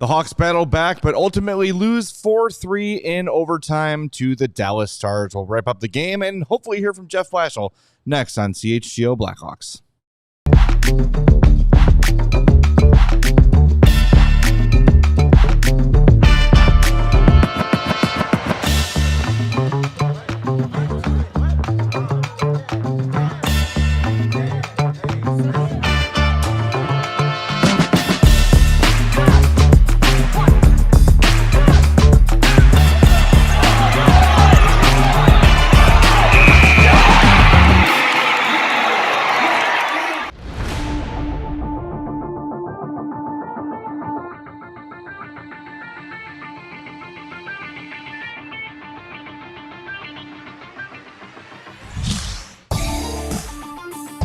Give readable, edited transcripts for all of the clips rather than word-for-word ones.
The Hawks battle back, but ultimately lose 4-3 in overtime to the Dallas Stars. We'll wrap up the game and hopefully hear from Jeff Blashill next on CHGO Blackhawks.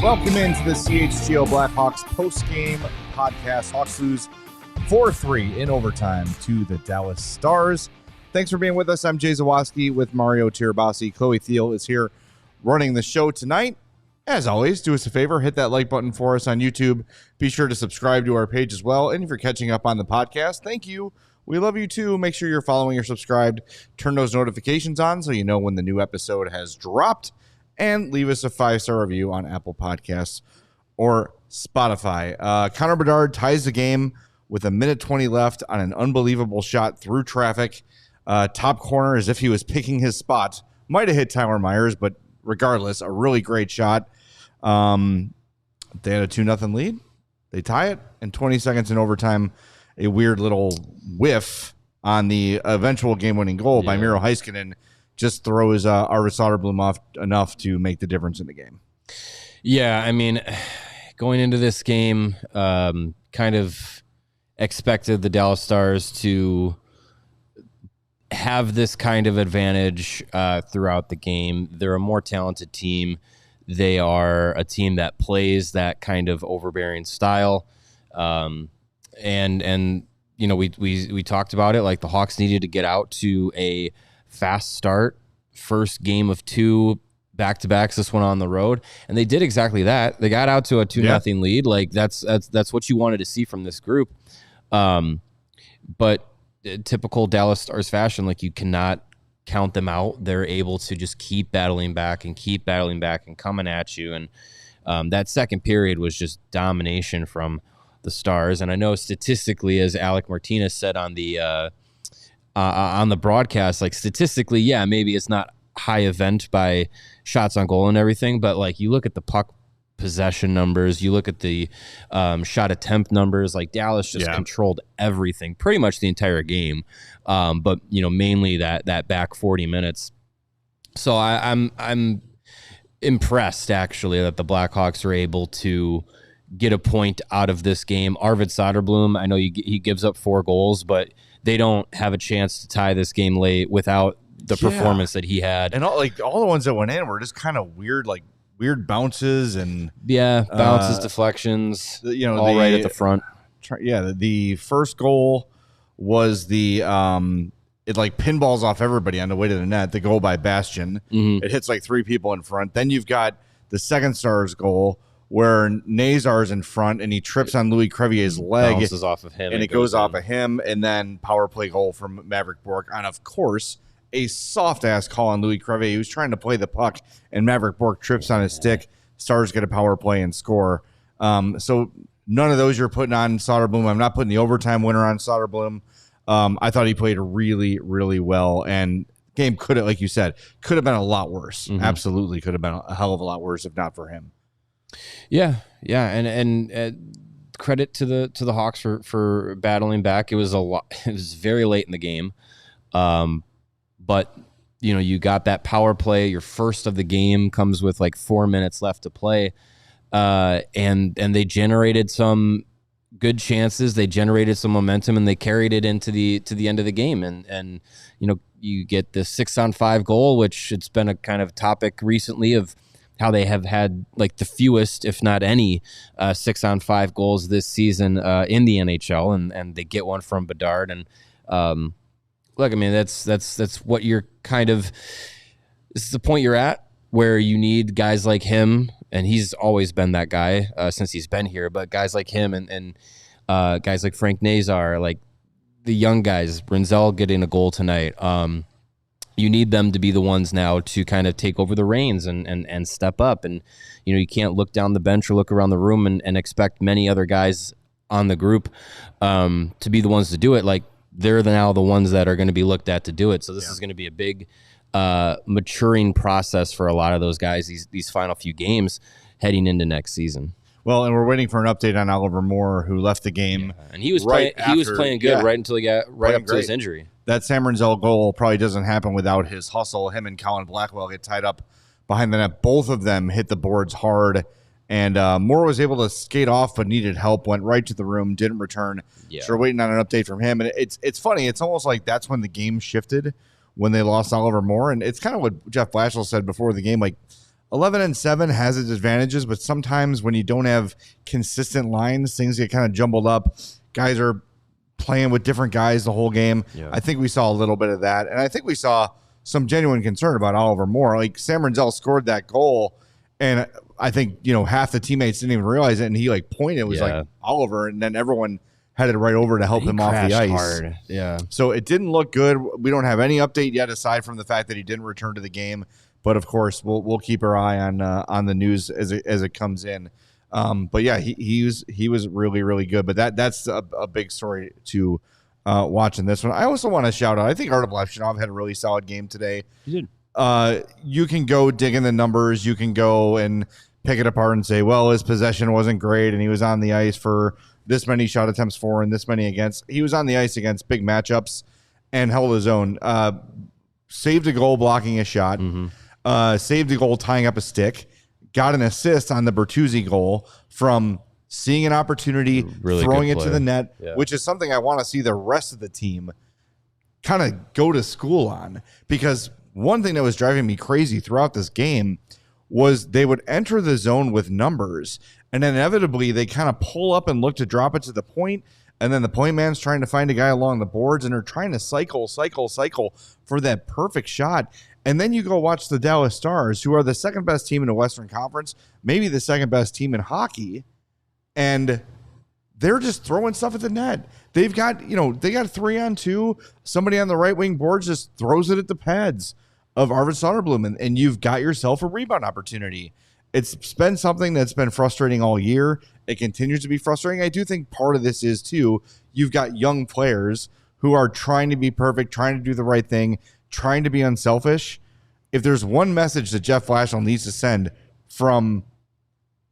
Welcome into the CHGO Blackhawks post-game podcast. Hawks lose 4-3 in overtime to the Dallas Stars. Thanks for being with us. I'm Jay Zawaski with Mario Tirabassi. Chloe Thiel is here running the show tonight. As always, do us a favor, hit that like button for us on YouTube. Be sure to subscribe to our page as well. And if you're catching up on the podcast, thank you. We love you too. Make sure you're following or subscribed. Turn those notifications on so you know when the new episode has dropped. And leave us a 5-star review on Apple Podcasts or Spotify. Connor Bedard ties the game with 1:20 left on an unbelievable shot through traffic. Top corner as if he was picking his spot. Might have hit Tyler Myers, but regardless, a really great shot. They had a 2-0 lead. They tie it, and 20 seconds in overtime, a weird little whiff on the eventual game-winning goal by Miro Heiskanen just throws Arvid Söderblom off enough to make the difference in the game. Yeah, I mean, going into this game, kind of expected the Dallas Stars to have this kind of advantage throughout the game. They're a more talented team. They are a team that plays that kind of overbearing style. And you know, we talked about it, like the Hawks needed to get out to a fast start, first game of 2 back-to-backs, this one on the road, and they did exactly that. They got out to a 2-0 lead. Like that's what you wanted to see from this group. But typical Dallas Stars fashion, like you cannot count them out. They're able to just keep battling back and coming at you. And that second period was just domination from the Stars. And I know statistically, as Alec Martinez said on the broadcast, like statistically, yeah, maybe it's not high event by shots on goal and everything, but like you look at the puck possession numbers, you look at the shot attempt numbers, like Dallas just controlled everything pretty much the entire game. But you know, mainly that back 40 minutes. So I'm impressed actually that the Blackhawks are able to get a point out of this game. Arvid Söderblom, I know he gives up 4 goals, but they don't have a chance to tie this game late without the performance that he had. And all the ones that went in were just kind of weird, like weird bounces and bounces, deflections, all right at the front. The first goal was it like pinballs off everybody on the way to the net. The goal by Bastian. Mm-hmm. It hits like 3 people in front. Then you've got the second Stars goal where Nazar's in front and he trips on Louis Crevier's leg. Bounces off of him. And it goes off of him. And then power play goal from Maverick Bourque on, of course, a soft-ass call on Louis Crevier. He was trying to play the puck, and Maverick Bourque trips on his stick. Stars get a power play and score. So none of those you're putting on Söderblom. I'm not putting the overtime winner on Söderblom. I thought he played really, really well. And game could have, like you said, could have been a lot worse. Mm-hmm. Absolutely could have been a hell of a lot worse if not for him. Yeah, and credit to the Hawks for battling back. It was It was very late in the game, but you know, you got that power play. Your first of the game comes with like 4 minutes left to play, and they generated some good chances. They generated some momentum, and they carried it into the end of the game. And you know, you get the 6-on-5 goal, which it's been a kind of topic recently of how they have had like the fewest, if not any, 6-on-5 goals this season in the NHL, and they get one from Bedard. And look, I mean, that's what you're kind of. This is the point you're at where you need guys like him, and he's always been that guy since he's been here. But guys like him and guys like Frank Nazar, like the young guys, Rinzel getting a goal tonight. You need them to be the ones now to kind of take over the reins and step up. And, you can't look down the bench or look around the room and expect many other guys on the group to be the ones to do it. Like, they're now the ones that are going to be looked at to do it. So this is going to be a big maturing process for a lot of those guys, these final few games heading into next season. Well, and we're waiting for an update on Oliver Moore, who left the game. Yeah. And he was playing good right until he got up to his injury. That Sam Rinzel goal probably doesn't happen without his hustle. Him and Colin Blackwell get tied up behind the net. Both of them hit the boards hard. And Moore was able to skate off but needed help, went right to the room, didn't return. Yeah. So we're waiting on an update from him. And it's funny. It's almost like that's when the game shifted, when they lost Oliver Moore. And it's kind of what Jeff Blashill said before the game. Like, 11-7 has its advantages, but sometimes when you don't have consistent lines, things get kind of jumbled up. Guys are playing with different guys the whole game. Yeah. I think we saw a little bit of that. And I think we saw some genuine concern about Oliver Moore. Like, Sam Rinzel scored that goal, and I think, half the teammates didn't even realize it, and he pointed. It was like Oliver, and then everyone headed right over to help him off the ice. Hard. Yeah. So it didn't look good. We don't have any update yet aside from the fact that he didn't return to the game. But of course, we'll keep our eye on the news as it comes in. But yeah, he was really, really good. But that's a big story to watch in this one. I also want to shout out, I think Arvid Söderblom had a really solid game today. He did. You can go dig in the numbers. You can go and pick it apart and say, well, his possession wasn't great, and he was on the ice for this many shot attempts for and this many against. He was on the ice against big matchups and held his own. Saved a goal blocking a shot. Mm-hmm. Saved a goal tying up a stick, got an assist on the Bertuzzi goal from seeing an opportunity, really throwing it to the net, which is something I want to see the rest of the team kind of go to school on. Because one thing that was driving me crazy throughout this game was they would enter the zone with numbers, and inevitably they kind of pull up and look to drop it to the point, and then the point man's trying to find a guy along the boards, and they're trying to cycle for that perfect shot. And then you go watch the Dallas Stars, who are the second best team in the Western Conference, maybe the second best team in hockey, and they're just throwing stuff at the net. They've got, they got 3-on-2. Somebody on the right wing board just throws it at the pads of Arvid Söderblom, and you've got yourself a rebound opportunity. It's been something that's been frustrating all year. It continues to be frustrating. I do think part of this is, too, you've got young players who are trying to be perfect, trying to do the right thing, trying to be unselfish. If there's one message that Jeff Blashill needs to send from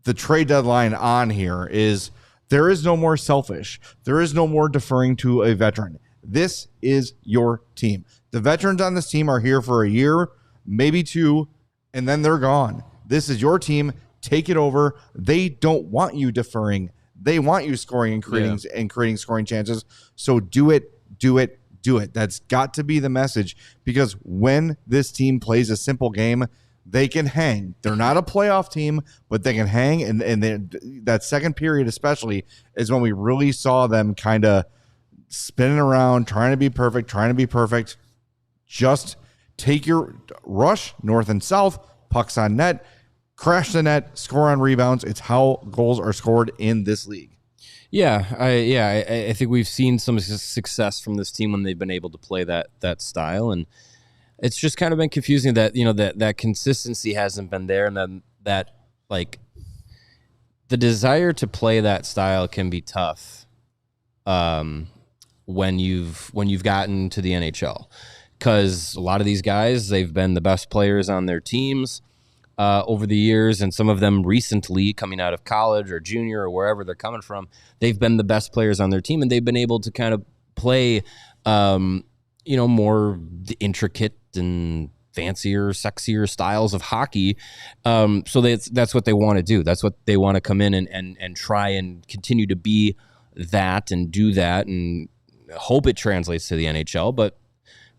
the trade deadline on here, is there is no more selfish. There is no more deferring to a veteran. This is your team. The veterans on this team are here for a year, maybe two, and then they're gone. This is your team. Take it over. They don't want you deferring. They want you scoring and creating scoring chances. So do it. That's got to be the message, because when this team plays a simple game, they can hang. They're not a playoff team, but they can hang. And that second period especially is when we really saw them kind of spinning around, trying to be perfect. Just take your rush north and south, pucks on net, crash the net, score on rebounds. It's how goals are scored in this league. Yeah, I think we've seen some success from this team when they've been able to play that style, and it's just kind of been confusing that that consistency hasn't been there, and then that the desire to play that style can be tough when you've gotten to the NHL, because a lot of these guys, they've been the best players on their teams over the years, and some of them recently coming out of college or junior or wherever they're coming from, they've been the best players on their team, and they've been able to kind of play more intricate and fancier, sexier styles of hockey. So that's what they want to do. That's what they want to come in and try and continue to be that and do that and hope it translates to the NHL. But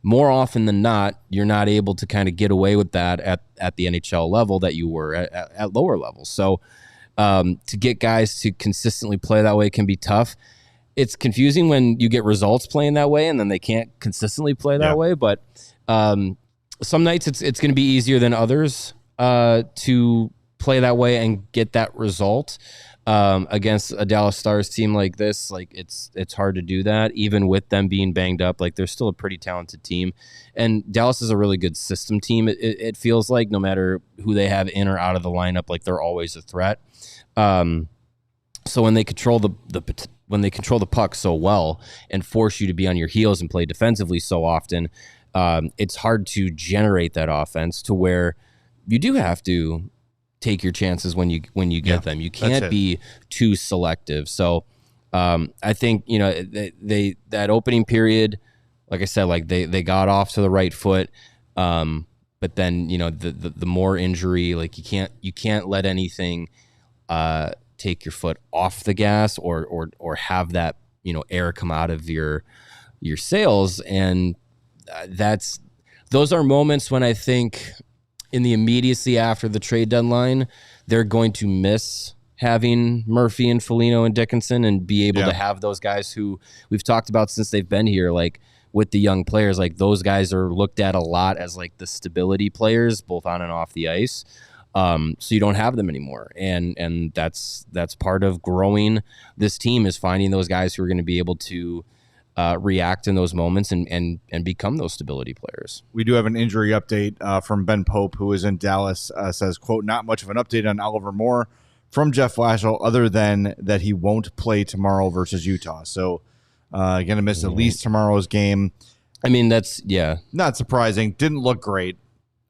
more often than not, you're not able to kind of get away with that at the NHL level that you were at lower levels. So to get guys to consistently play that way can be tough. It's confusing when you get results playing that way and then they can't consistently play that way. But some nights it's going to be easier than others to play that way and get that result against a Dallas Stars team like this. Like it's hard to do that, even with them being banged up. Like they're still a pretty talented team, and Dallas is a really good system team. It feels like no matter who they have in or out of the lineup, like they're always a threat. So when they control the puck so well and force you to be on your heels and play defensively so often, it's hard to generate that offense to where you do have to take your chances when you get them. You can't be too selective. So I think they that opening period, like I said, like they got off to the right foot, but then the more injury, like you can't let anything take your foot off the gas or have that air come out of your sails, and those are moments when I think in the immediacy after the trade deadline they're going to miss having Murphy and Foligno and Dickinson and be able to have those guys who we've talked about since they've been here, like with the young players. Like those guys are looked at a lot as like the stability players both on and off the ice. So you don't have them anymore. And that's part of growing this team, is finding those guys who are going to be able to react in those moments and become those stability players. We do have an injury update from Ben Pope, who is in Dallas, says, quote, not much of an update on Oliver Moore from Jeff Blashill other than that he won't play tomorrow versus Utah. So going to miss at least tomorrow's game. I mean, that's, not surprising. Didn't look great.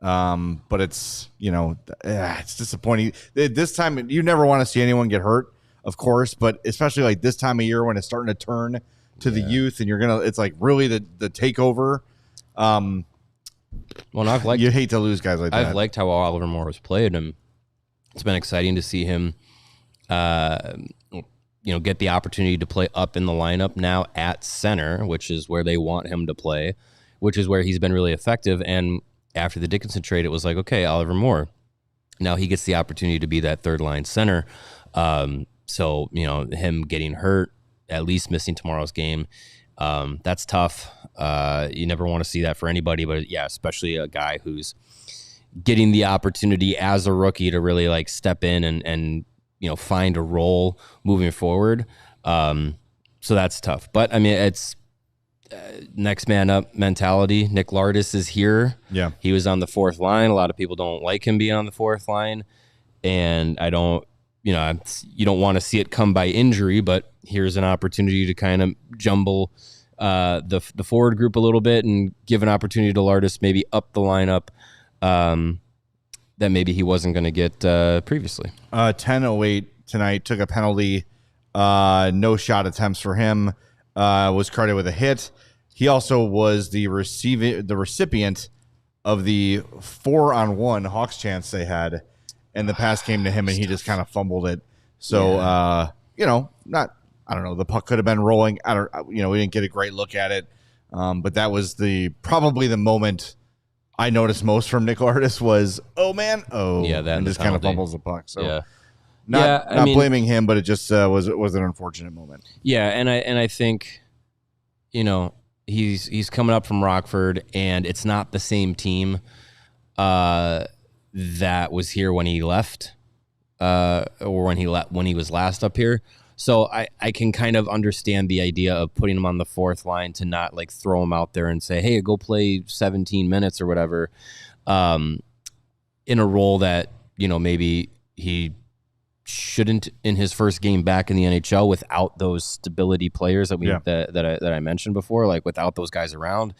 But it's, it's disappointing. This time, you never want to see anyone get hurt, of course, but especially like this time of year when it's starting to turn to the youth and it's like really the takeover. Well, I've liked, you hate to lose guys like that. I've liked how Oliver Moore has played, and it's been exciting to see him, get the opportunity to play up in the lineup now at center, which is where they want him to play, which is where he's been really effective. And after the Dickinson trade, it was like, okay, Oliver Moore, now he gets the opportunity to be that third line center. So, him getting hurt, at least missing tomorrow's game, that's tough. You never want to see that for anybody, but especially a guy who's getting the opportunity as a rookie to really like step in and find a role moving forward. So that's tough. But I mean, it's next man up mentality. Nick Lardis is here. Yeah. He was on the fourth line. A lot of people don't like him being on the fourth line, and I don't, you don't want to see it come by injury, but here's an opportunity to kind of jumble the forward group a little bit and give an opportunity to Lardis maybe up the lineup that maybe he wasn't going to get previously. 10:08 tonight, took a penalty. No shot attempts for him. Was credited with a hit. He also was the recipient of the 4-on-1 Hawks chance they had, and the pass came to him and he just kind of fumbled it. So, I don't know. The puck could have been rolling. We didn't get a great look at it. But that was probably the moment I noticed most from Nick Lardis was, oh man, and just kind of fumbles the puck. So not blaming him, but it just was an unfortunate moment. Yeah, and I think, he's coming up from Rockford, and it's not the same team that was here when he left, or when he was last up here. So I can kind of understand the idea of putting him on the fourth line to not like throw him out there and say, hey, go play 17 minutes or whatever, in a role that, maybe he shouldn't in his first game back in the NHL without those stability players that I mentioned before, like without those guys around.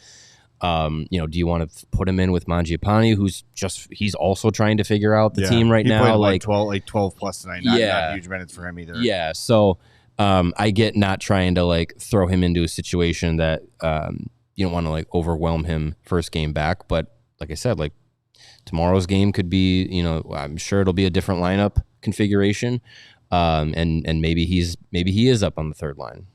Do you want to put him in with Mangiapane, he's also trying to figure out the team right now? Like 12 plus tonight. Not huge minutes for him either. Yeah. So I get not trying to like throw him into a situation that you don't want to like overwhelm him first game back. But like I said, like tomorrow's game could be, I'm sure it'll be a different lineup configuration. And maybe he is up on the third line.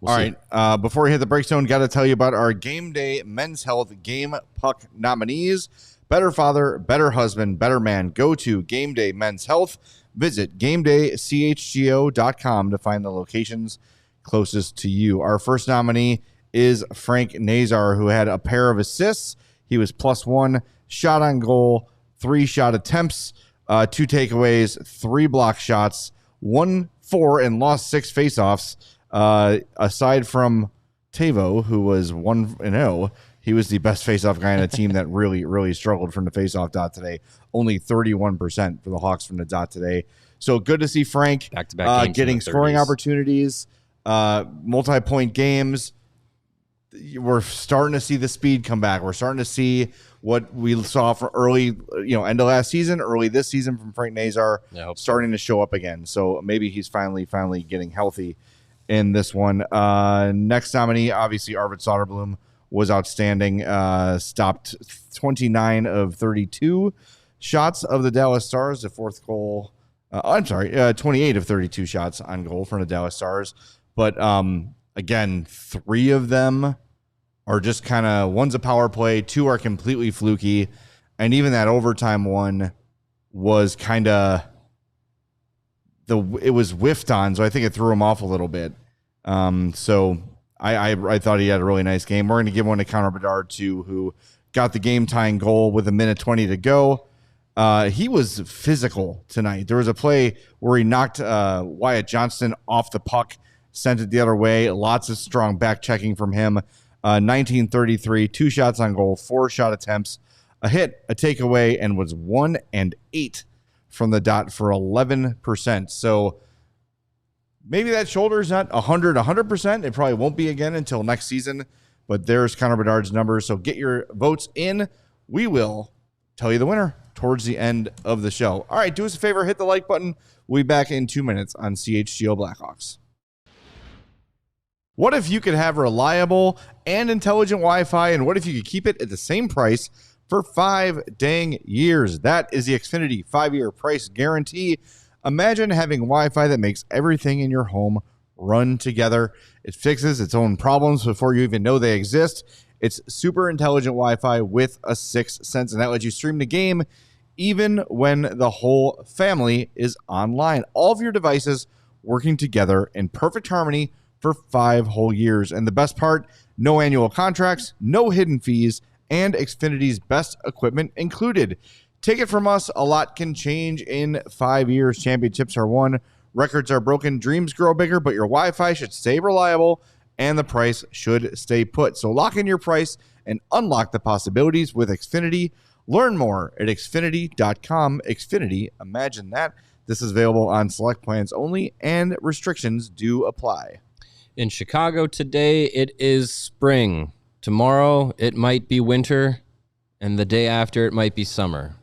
We'll see. All right. Before we hit the break zone, got to tell you about our Game Day Men's Health Game Puck nominees. Better father, better husband, better man. Go to Game Day Men's Health. Visit GameDayCHGO.com to find the locations closest to you. Our first nominee is Frank Nazar, who had a pair of assists. He was +1 shot on goal, 3 shot attempts. 2 takeaways, 3 block shots, 1 4, and lost 6 faceoffs. Aside from Tavo, who was 1-0, he was the best faceoff guy on a team that really, really struggled from the faceoff dot today. Only 31% for the Hawks from the dot today. So good to see Frank back-to-back getting scoring opportunities, multi-point games. We're starting to see the speed come back. We're starting to see what we saw for early, end of last season, early this season from Frank Nazar, starting to show up again. So maybe he's finally getting healthy in this one. Next nominee, obviously Arvid Söderblom was outstanding. Stopped 29 of 32 shots of the Dallas Stars. The fourth goal. 28 of 32 shots on goal from the Dallas Stars. But again, 3 of them are just kind of, one's a power play, 2 are completely fluky, and even that overtime one was kind of it was whiffed on, so I think it threw him off a little bit. So I thought he had a really nice game. We're going to give one to Connor Bedard too, who got the game tying goal with 1:20 to go. He was physical tonight. There was a play where he knocked Wyatt Johnston off the puck, sent it the other way. Lots of strong back checking from him. 1933, 2 shots on goal, 4 shot attempts, a hit, a takeaway, and was 1 and 8 from the dot for 11%. So maybe that shoulder's not 100%. It probably won't be again until next season. But there's Connor Bedard's numbers. So get your votes in. We will tell you the winner towards the end of the show. All right, do us a favor, hit the like button. We'll be back in 2 minutes on CHGO Blackhawks. What if you could have reliable and intelligent Wi-Fi, and what if you could keep it at the same price for 5 dang years? That is the Xfinity 5-year price guarantee. Imagine having Wi-Fi that makes everything in your home run together. It fixes its own problems before you even know they exist. It's super intelligent Wi-Fi with a 6th sense, and that lets you stream the game even when the whole family is online. All of your devices working together in perfect harmony for 5 whole years. And the best part, no annual contracts, no hidden fees, and Xfinity's best equipment included. Take it from us, a lot can change in 5 years. Championships are won, records are broken, dreams grow bigger, but your Wi-Fi should stay reliable and the price should stay put. So lock in your price and unlock the possibilities with Xfinity. Learn more at Xfinity.com. Xfinity, imagine that. This is available on select plans only, and restrictions do apply. In Chicago today, it is spring. Tomorrow, it might be winter. And the day after, it might be summer.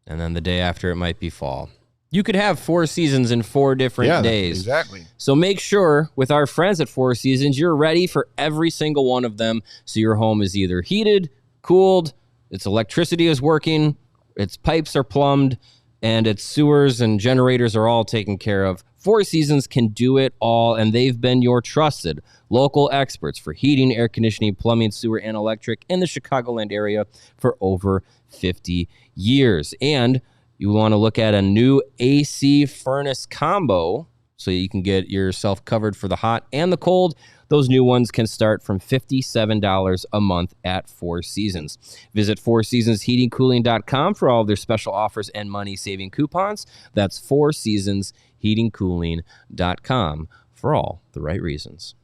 And then the day after, it might be fall. You could have 4 seasons in 4 different days. Exactly. So make sure with our friends at 4 Seasons, you're ready for every single one of them. So your home is either heated, cooled, its electricity is working, its pipes are plumbed, and its sewers and generators are all taken care of. 4 Seasons can do it all, and they've been your trusted local experts for heating, air conditioning, plumbing, sewer, and electric in the Chicagoland area for over 50 years. And you want to look at a new AC furnace combo so you can get yourself covered for the hot and the cold. Those new ones can start from $57 a month at 4 Seasons. Visit 4seasonsheatingcooling.com for all of their special offers and money-saving coupons. That's 4seasonsheatingcooling.com for all the right reasons.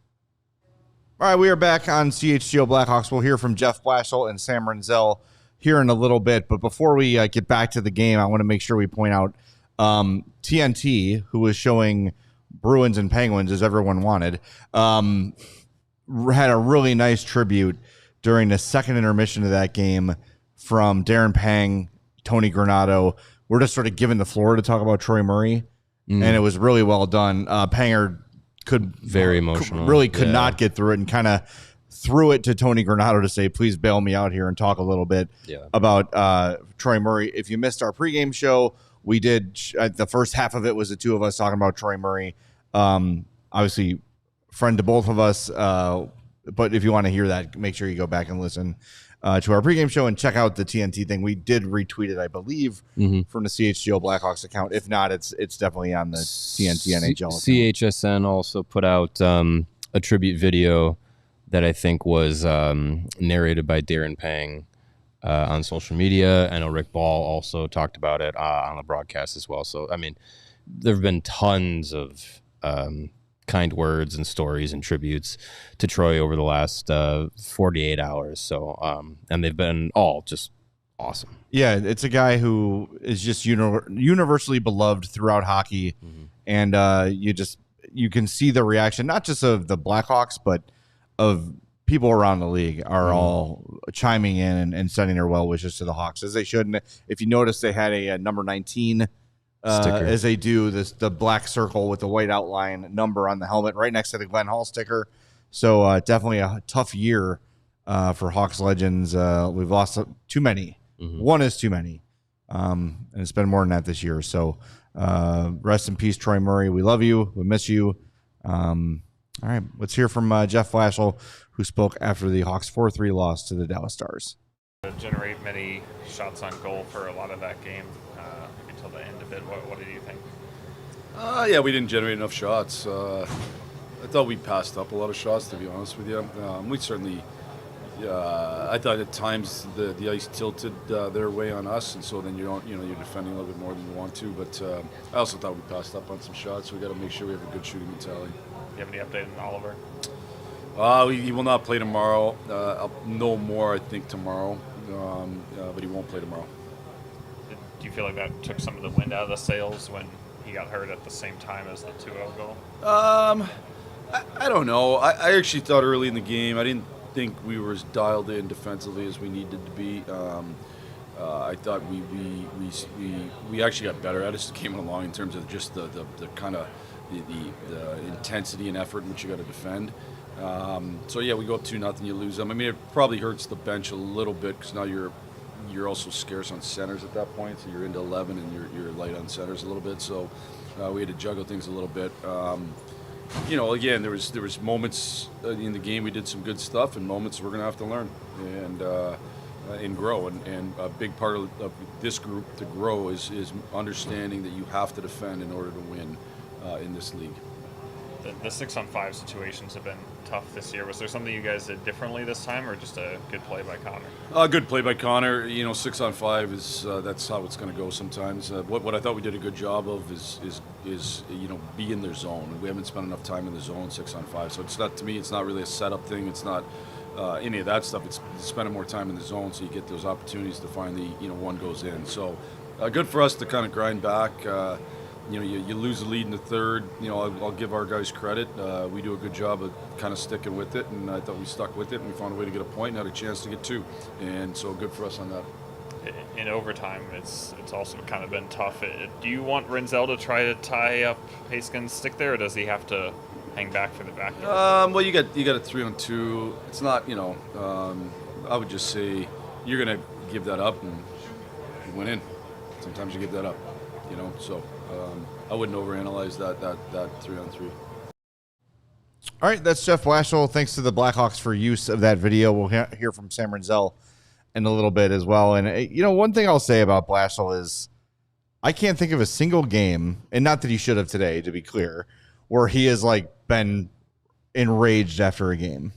All right, we are back on CHGO Blackhawks. We'll hear from Jeff Blashill and Sam Rinzel here in a little bit. But before we get back to the game, I want to make sure we point out TNT, who was showing Bruins and Penguins as everyone wanted, had a really nice tribute during the second intermission of that game from Darren Pang, Tony Granato. We're just sort of given the floor to talk about Troy Murray, and it was really well done. Panger could not get through it and kind of threw it to Tony Granato to say, please bail me out here and talk a little bit about Troy Murray. If you missed our pregame show, we did the first half of it was the two of us talking about Troy Murray. Obviously, friend to both of us. But if you want to hear that, make sure you go back and listen to our pregame show and check out the TNT thing. We did retweet it, I believe, from the CHGO Blackhawks account. If not, it's definitely on the TNT NHL account. CHSN also put out a tribute video that I think was narrated by Darren Pang. on social media. I know Rick Ball also talked about it on the broadcast as well. So, I mean, there have been tons of kind words and stories and tributes to Troy over the last 48 hours. So, and they've been all just awesome. Yeah, it's a guy who is just universally beloved throughout hockey, and you can see the reaction, not just of the Blackhawks, but of people around the league are all chiming in and sending their well wishes to the Hawks, as they should. And if you notice, they had a number 19 sticker, as they do, the black circle with the white outline number on the helmet right next to the Glenn Hall sticker. So definitely a tough year for Hawks legends. We've lost too many. One is too many, and it's been more than that this year. So rest in peace, Troy Murray. We love you. We miss you. All right, let's hear from Jeff Blashill, who spoke after the Hawks 4-3 loss to the Dallas Stars. Generate many shots on goal for a lot of that game until the end of it. What did you think? Yeah, we didn't generate enough shots. I thought we passed up a lot of shots, to be honest with you. We certainly, I thought at times the ice tilted their way on us, and so then you're defending a little bit more than you want to. But I also thought we passed up on some shots. So we got to make sure we have a good shooting mentality. Do you have any update on Oliver? He will not play tomorrow. I'll know more, I think, tomorrow, but he won't play tomorrow. Do you feel like that took some of the wind out of the sails when he got hurt at the same time as the 2-0 goal? I don't know. I actually thought early in the game, I didn't think we were as dialed in defensively as we needed to be. I thought we actually got better at it as the game went along in terms of just the kind of the intensity and effort in which you got to defend. So yeah, we go up 2-0, you lose them. I mean, it probably hurts the bench a little bit because now you're also scarce on centers at that point. So you're into 11 and you're light on centers a little bit. So we had to juggle things a little bit. Again, there was moments in the game we did some good stuff, and moments we're going to have to learn and grow. And a big part of this group to grow is understanding that you have to defend in order to win in this league. The 6-on-5 situations have been tough this year. Was there something you guys did differently this time, or just a good play by Connor? Good play by Connor. 6-on-5 is that's how it's going to go sometimes. What I thought we did a good job of is be in their zone. We haven't spent enough time in the zone 6-on-5, so it's not, to me, it's not really a setup thing. It's not any of that stuff. It's spending more time in the zone so you get those opportunities to find one goes in. So good for us to kind of grind back. You lose the lead in the third. I'll give our guys credit. We do a good job of kind of sticking with it, and I thought we stuck with it, and we found a way to get a point and had a chance to get 2. And so good for us on that. In overtime, it's also kind of been tough. Do you want Rinzel to try to tie up Haskins' stick there, or does he have to hang back for the back? Well, you got a 3-on-2. It's not, I would just say you're going to give that up and you went in. Sometimes you give that up, so I wouldn't overanalyze that 3-on-3. All right, that's Jeff Blashill. Thanks to the Blackhawks for use of that video. We'll hear from Sam Rinzel in a little bit as well. And, one thing I'll say about Blashill is I can't think of a single game, and not that he should have today, to be clear, where he has, been enraged after a game.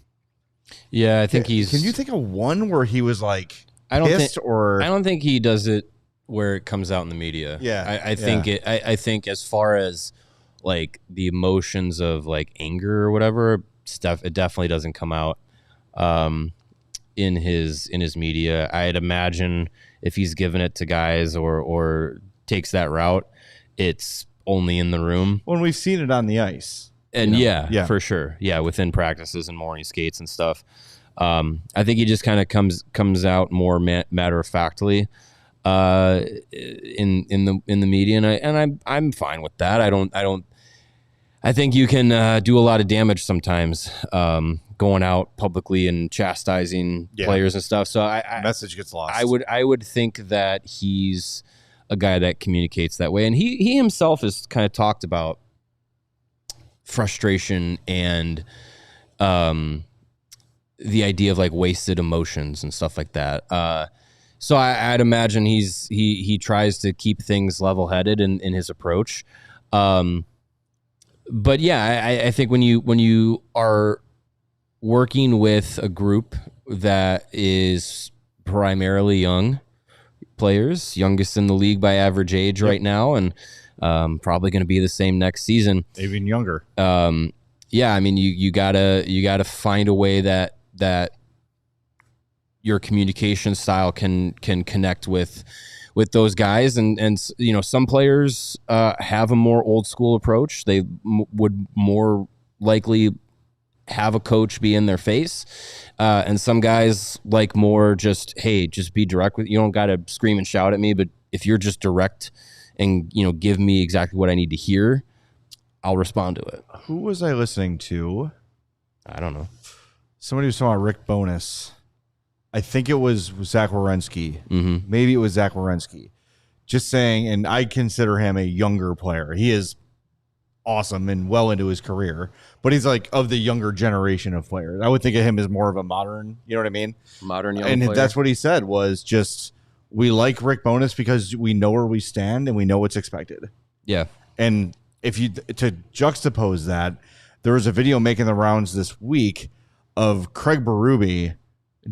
Yeah, I think he's... Can you think of one where he was, I don't think he does it where it comes out in the media. Yeah. I think as far as the emotions of anger or whatever stuff, it definitely doesn't come out in his media. I'd imagine if he's given it to guys or takes that route, it's only in the room. When we've seen it on the ice. And yeah, for sure. Yeah, within practices and morning skates and stuff. I think he just kind of comes out more matter of factly in the media, and I'm fine with that. I think you can do a lot of damage sometimes going out publicly and chastising players and stuff. So message gets lost. I would think that he's a guy that communicates that way, and he himself has kind of talked about frustration and the idea of wasted emotions and stuff like that. So I'd imagine he tries to keep things level-headed in his approach. But yeah, I think when you are working with a group that is primarily young players, youngest in the league by average age right now, and probably going to be the same next season. Even younger. Yeah, I mean, you gotta find a way that your communication style can connect with those guys, and you know, some players have a more old school approach. They would more likely have a coach be in their face, and some guys like more just, hey, just be direct with. You don't got to scream and shout at me, but if you're just direct and, you know, give me exactly what I need to hear, I'll respond to it. Who was I listening to? I don't know. Somebody was talking about Rick Bowness. I think it was Zach Werenski. Mm-hmm. Maybe it was Zach Werenski. Just saying, and I consider him a younger player. He is awesome and well into his career, but he's like of the younger generation of players. I would think of him as more of a modern, you know what I mean? Modern young and player. That's what he said was just, we like Rick Bowness because we know where we stand and we know what's expected. Yeah. And if you, to juxtapose that, there was a video making the rounds this week of Craig Berube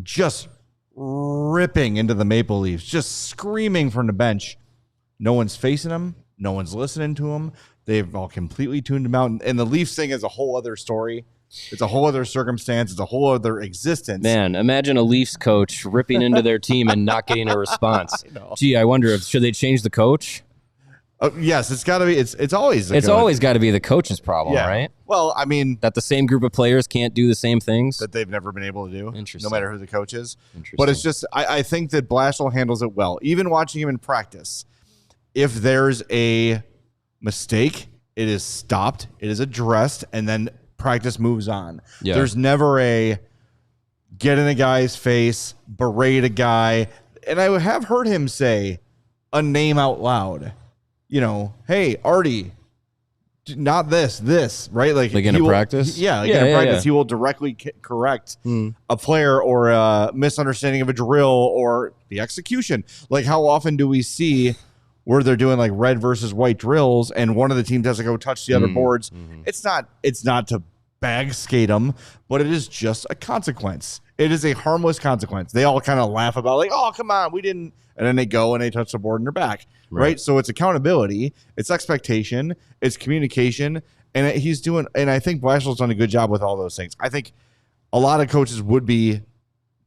just ripping into the Maple Leafs, just screaming from the bench. No one's facing him. No one's listening to him. They've all completely tuned him out. And the Leafs thing is a whole other story. It's a whole other circumstance. It's a whole other existence. Man, imagine a Leafs coach ripping into their team and not getting a response. Gee, I wonder if should they change the coach? Yes, it's got to be. It's always. It's always got to be the coach's problem, right? Well, I mean, that the same group of players can't do the same things that they've never been able to do. Interesting. No matter who the coach is. But it's just, I think that Blashill handles it well. Even watching him in practice, if there's a mistake, it is stopped, it is addressed, and then practice moves on. Yeah. There's never a get in a guy's face, berate a guy. And I have heard him say a name out loud. You know, hey, Artie, not this, right? Like in a practice? Yeah, in a practice, he will directly correct a player or a misunderstanding of a drill or the execution. Like, how often do we see where they're doing like red versus white drills and one of the teams has to go touch the other boards? It's not to bag skate them, but it is just a consequence. It is a harmless consequence. They all kind of laugh about like, oh, come on, we didn't. And then they go and they touch the board and they're back. Right. So it's accountability, it's expectation, it's communication. And he's doing, and I think Blashill's done a good job with all those things. I think a lot of coaches would be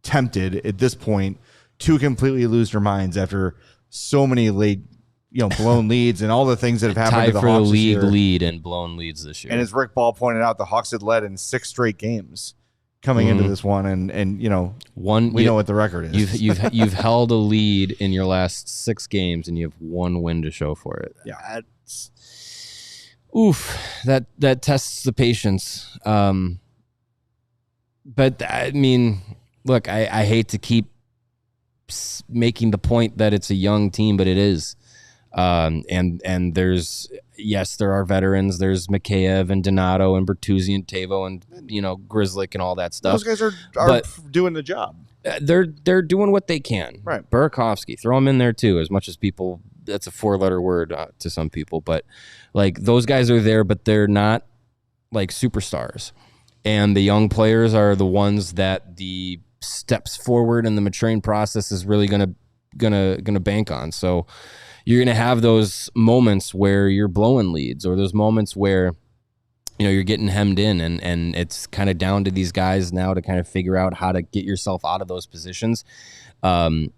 tempted at this point to completely lose their minds after so many late, blown leads and all the things that have happened to the Hawks for the league this year. lead and blown leads this year. And as Rick Ball pointed out, the Hawks had led in 6 straight games coming into this one, and we know what the record is. You've held a lead in your last 6 games, and you have 1 win to show for it. Yeah, that tests the patience. But I mean, look, I hate to keep making the point that it's a young team, but it is. And there are veterans. There's Mikheyev and Donato and Bertuzzi and Tavo and Grzelcyk and all that stuff. Those guys are doing the job. They're doing what they can. Right. Burakovsky, throw him in there too. As much as people, that's a 4-letter word to some people, but like those guys are there, but they're not like superstars. And the young players are the ones that the steps forward in the maturing process is really gonna bank on. So you're going to have those moments where you're blowing leads or those moments where, you're getting hemmed in and it's kind of down to these guys now to kind of figure out how to get yourself out of those positions. When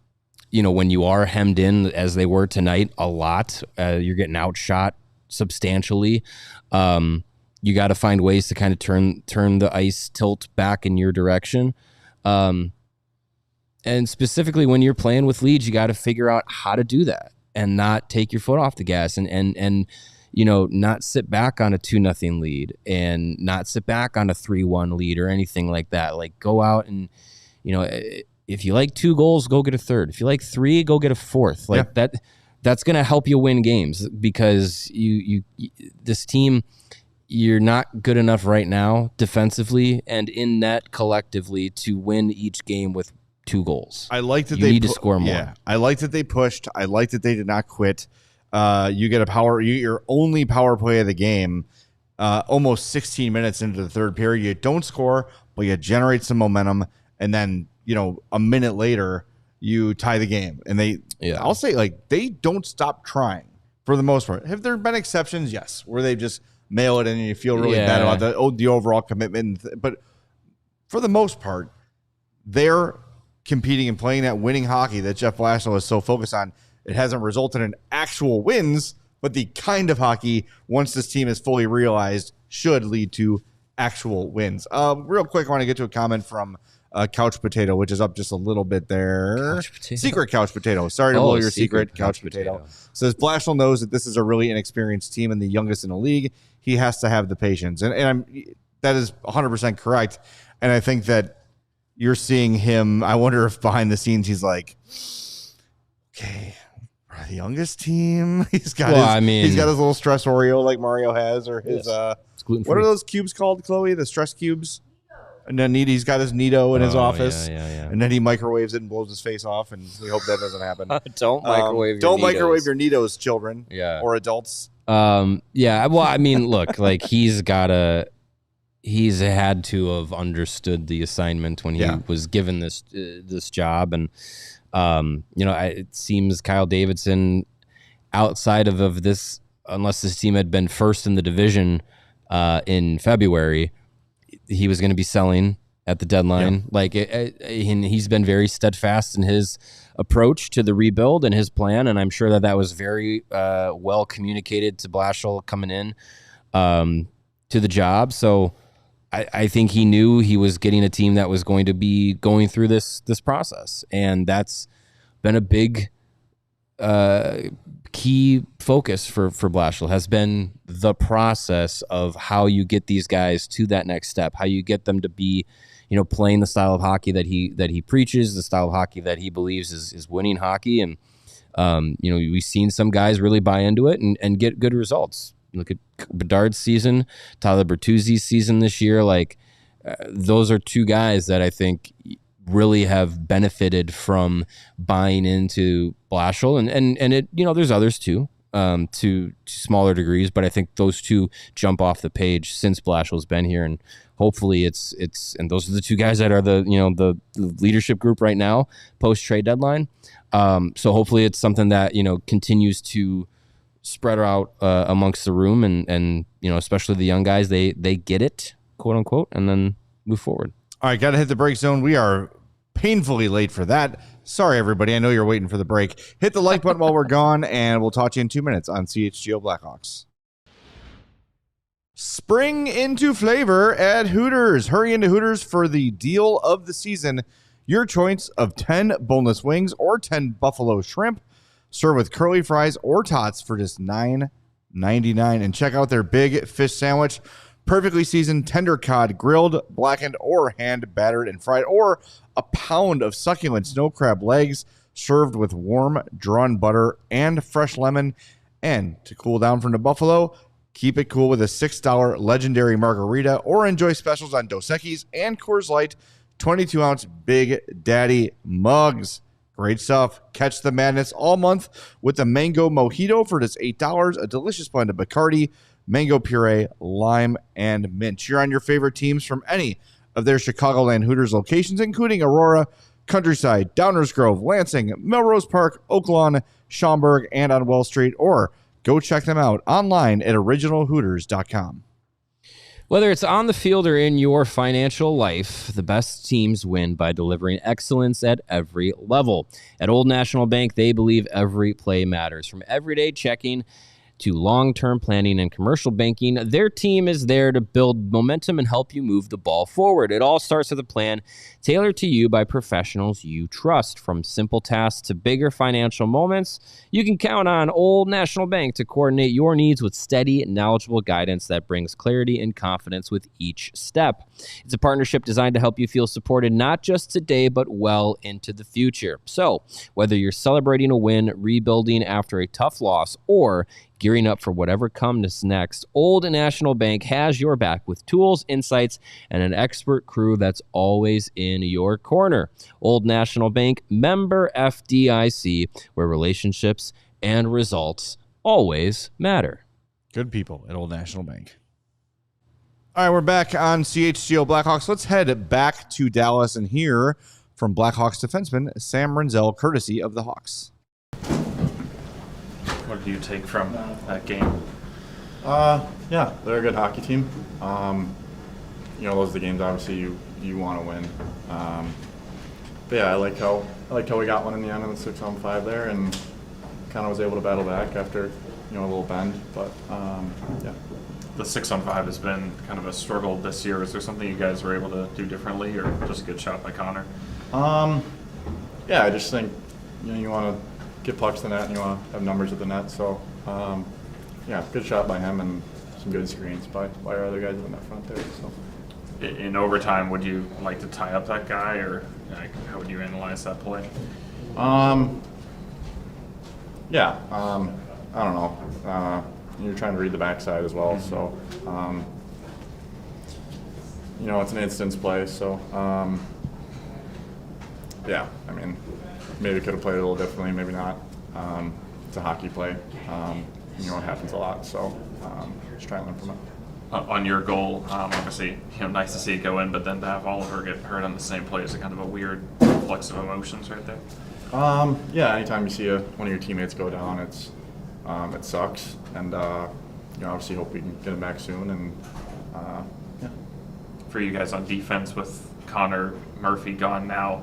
you are hemmed in as they were tonight a lot, you're getting outshot substantially. You got to find ways to kind of turn the ice tilt back in your direction. And specifically when you're playing with leads, you got to figure out how to do that. And not take your foot off the gas and not sit back on a 2-0 lead and not sit back on a 3-1 lead or anything like that. Like go out and, if you like 2 goals, go get a 3rd. If you like 3, go get a 4th. Like that's going to help you win games because this team, you're not good enough right now defensively and in net collectively to win each game with 2 goals. I like that you need to score more. Yeah, I like that they pushed. I like that they did not quit. You get your only power play of the game, almost 16 minutes into the 3rd period. You don't score, but you generate some momentum, and then a minute later, you tie the game. And I'll say, like, they don't stop trying for the most part. Have there been exceptions? Yes, where they just mail it in and you feel really bad about the overall commitment. But for the most part, they're competing and playing that winning hockey that Jeff Blashill is so focused on. It hasn't resulted in actual wins, but the kind of hockey, once this team is fully realized, should lead to actual wins. Real quick, I want to get to a comment from Couch Potato, which is up just a little bit there. Secret Couch Potato. Sorry to blow your secret, Couch Potato. Says Blashill knows that this is a really inexperienced team and the youngest in the league. He has to have the patience. And that is 100% correct. And I think that you're seeing him. I wonder if behind the scenes he's like, okay, we're the youngest team. He's got his little stress Oreo like Mario has, or his what are those cubes called, Chloe? The stress cubes. And then he's got his Nito in his office, and then he microwaves it and blows his face off, and we hope that doesn't happen. Don't microwave your Nitos, children or adults. Well, I mean, look, like he's had to have understood the assignment when he was given this job, and it seems Kyle Davidson, outside of this, unless this team had been first in the division in February, he was going to be selling at the deadline. And he's been very steadfast in his approach to the rebuild and his plan. And I'm sure that was very well communicated to Blashill coming in to the job. So I think he knew he was getting a team that was going to be going through this process. And that's been a big key focus for Blashill, has been the process of how you get these guys to that next step, how you get them to be, playing the style of hockey that he preaches, the style of hockey that he believes is winning hockey. And, we've seen some guys really buy into it and get good results. Look at Bedard's season, Tyler Bertuzzi's season this year. Those are two guys that I think really have benefited from buying into Blashill, and it, there's others too, to smaller degrees, but I think those two jump off the page since Blashill's been here, and hopefully it's and those are the two guys that are the leadership group right now post trade deadline. So hopefully it's something that continues to spread out amongst the room, and especially the young guys, they get it, quote unquote, and then move forward. All right, got to hit the break zone. We are painfully late for that. Sorry, everybody. I know you're waiting for the break. Hit the like button while we're gone, and we'll talk to you in 2 minutes on CHGO Blackhawks. Spring into flavor at Hooters. Hurry into Hooters for the deal of the season. Your choice of 10 boneless wings or 10 buffalo shrimp. Serve with curly fries or tots for just $9.99. And check out their big fish sandwich. Perfectly seasoned tender cod, grilled, blackened, or hand battered and fried, or a pound of succulent snow crab legs served with warm drawn butter and fresh lemon. And to cool down from the buffalo, keep it cool with a $6 legendary margarita, or enjoy specials on Dos Equis and Coors Light 22-ounce Big Daddy mugs. Great stuff. Catch the madness all month with the Mango Mojito for just $8, a delicious blend of Bacardi, mango puree, lime, and mint. Cheer on your favorite teams from any of their Chicagoland Hooters locations, including Aurora, Countryside, Downers Grove, Lansing, Melrose Park, Oaklawn, Schaumburg, and on Wall Street, or go check them out online at originalhooters.com. Whether it's on the field or in your financial life, the best teams win by delivering excellence at every level. At Old National Bank, they believe every play matters. From everyday checking to long-term planning and commercial banking, their team is there to build momentum and help you move the ball forward. It all starts with a plan tailored to you by professionals you trust. From simple tasks to bigger financial moments, you can count on Old National Bank to coordinate your needs with steady, knowledgeable guidance that brings clarity and confidence with each step. It's a partnership designed to help you feel supported not just today, but well into the future. So, whether you're celebrating a win, rebuilding after a tough loss, or gearing up for whatever comes next, Old National Bank has your back with tools, insights, and an expert crew that's always in your corner. Old National Bank, member FDIC, where relationships and results always matter. Good people at Old National Bank. All right, we're back on CHGO Blackhawks. Let's head back to Dallas and hear from Blackhawks defenseman Sam Rinzel, courtesy of the Hawks. What do you take from that game? Yeah, they're a good hockey team. Those are the games obviously you want to win. But yeah, I like how we got one in the end on the 6-on-5 there, and kind of was able to battle back after a little bend. But yeah. The 6-on-5 has been kind of a struggle this year. Is there something you guys were able to do differently, or just a good shot by Connor? Yeah, I just think you want to get pucks to the net and you want to have numbers at the net. So yeah, good shot by him and some good screens by our other guys in that front there. So. In overtime, would you like to tie up that guy, or how would you analyze that play? Yeah, I don't know. You're trying to read the backside as well, so it's an instance play. So yeah, I mean, maybe could have played it a little differently, maybe not. It's a hockey play. It happens a lot, so just try and learn from it. On your goal, obviously, nice to see it go in, but then to have Oliver get hurt on the same play is a kind of a weird flex of emotions right there. Yeah, anytime you see one of your teammates go down, it sucks, and obviously hope we can get him back soon. And yeah. For you guys on defense with Connor Murphy gone now,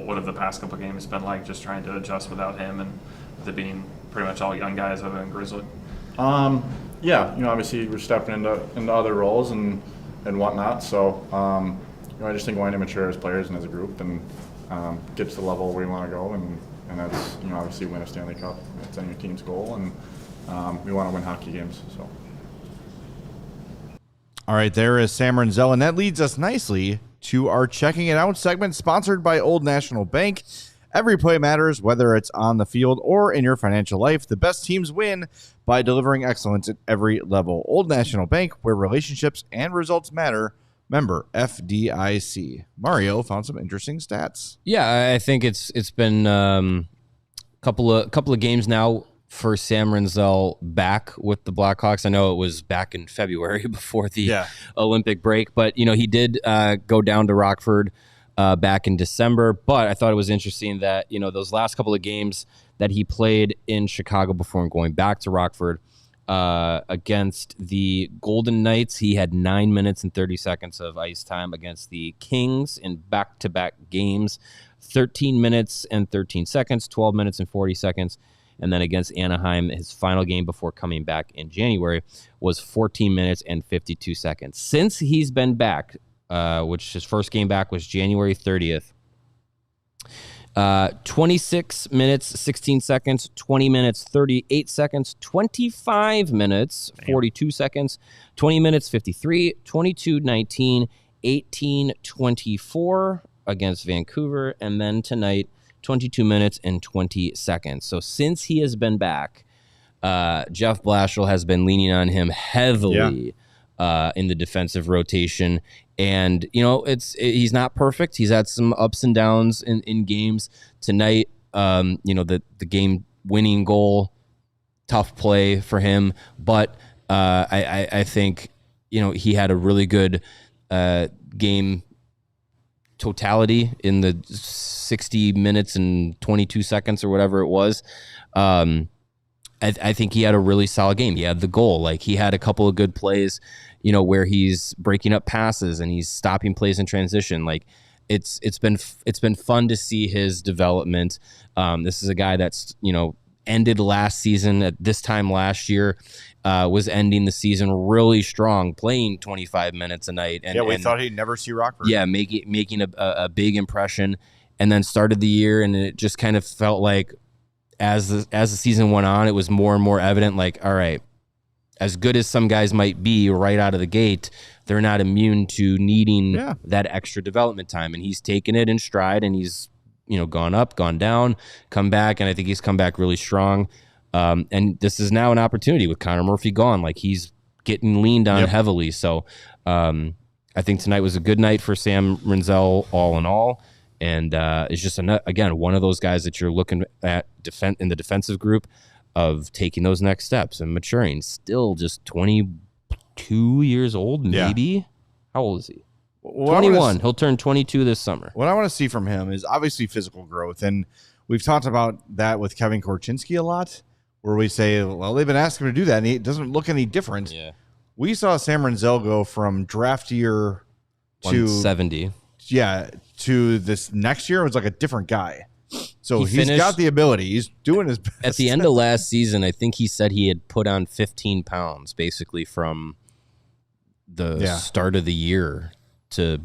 what have the past couple of games been like? Just trying to adjust without him, and with it being pretty much all young guys other than Grizzly. Yeah, obviously we're stepping into other roles and whatnot. So, I just think we want to mature as players and as a group and get to the level where we want to go. And that's, obviously win a Stanley Cup. It's on your team's goal, and we want to win hockey games. So. All right, there is Sam Rinzel, and that leads us nicely to our Checking It Out segment, sponsored by Old National Bank. Every play matters, whether it's on the field or in your financial life. The best teams win by delivering excellence at every level. Old National Bank, where relationships and results matter. Member FDIC. Mario found some interesting stats. Yeah, I think it's been couple of games now for Sam Rinzel back with the Blackhawks. I know it was back in February before the Olympic break, but he did go down to Rockford back in December. But I thought it was interesting that those last couple of games that he played in Chicago before going back to Rockford against the Golden Knights, he had 9 minutes and 30 seconds of ice time. Against the Kings in back-to-back games, 13 minutes and 13 seconds, 12 minutes and 40 seconds. And then against Anaheim, his final game before coming back in January was 14 minutes and 52 seconds. Since he's been back, which his first game back was January 30th, 26 minutes, 16 seconds, 20 minutes, 38 seconds, 25 minutes, 42 seconds, 20 minutes, 53, 22, 19, 18, 24 against Vancouver, and then tonight, 22 minutes and 20 seconds. So since he has been back, Jeff Blashill has been leaning on him heavily in the defensive rotation. And, he's not perfect. He's had some ups and downs in games. Tonight, the game-winning goal, tough play for him. But I think, he had a really good game totality in the 60 minutes and 22 seconds or whatever it was. I think he had a really solid game. He had the goal. He had a couple of good plays, where he's breaking up passes and he's stopping plays in transition. It's been fun to see his development. This is a guy that's, ended last season at this time last year, was ending the season really strong, playing 25 minutes a night. And we thought he'd never see Rockford. Yeah, making a big impression, and then started the year, and it just kind of felt like as the season went on, it was more and more evident, all right, as good as some guys might be right out of the gate, they're not immune to needing that extra development time. And he's taken it in stride, and he's gone up, gone down, come back, and I think he's come back really strong. And this is now an opportunity with Connor Murphy gone. He's getting leaned on heavily. So I think tonight was a good night for Sam Rinzel all in all. And it's just, again, one of those guys that you're looking at in the defensive group of taking those next steps and maturing. Still just 22 years old, maybe. How old is he? 21. He'll turn 22 this summer. What I want to see from him is obviously physical growth. And we've talked about that with Kevin Korchinski a lot, where we say, well, they've been asking him to do that, and he doesn't look any different. Yeah. We saw Sam Rinzel go from draft year to 170. Yeah, to this next year, it was like a different guy. So he's finished, got the ability. He's doing his best. At the end of last season, I think he said he had put on 15 pounds basically from the start of the year to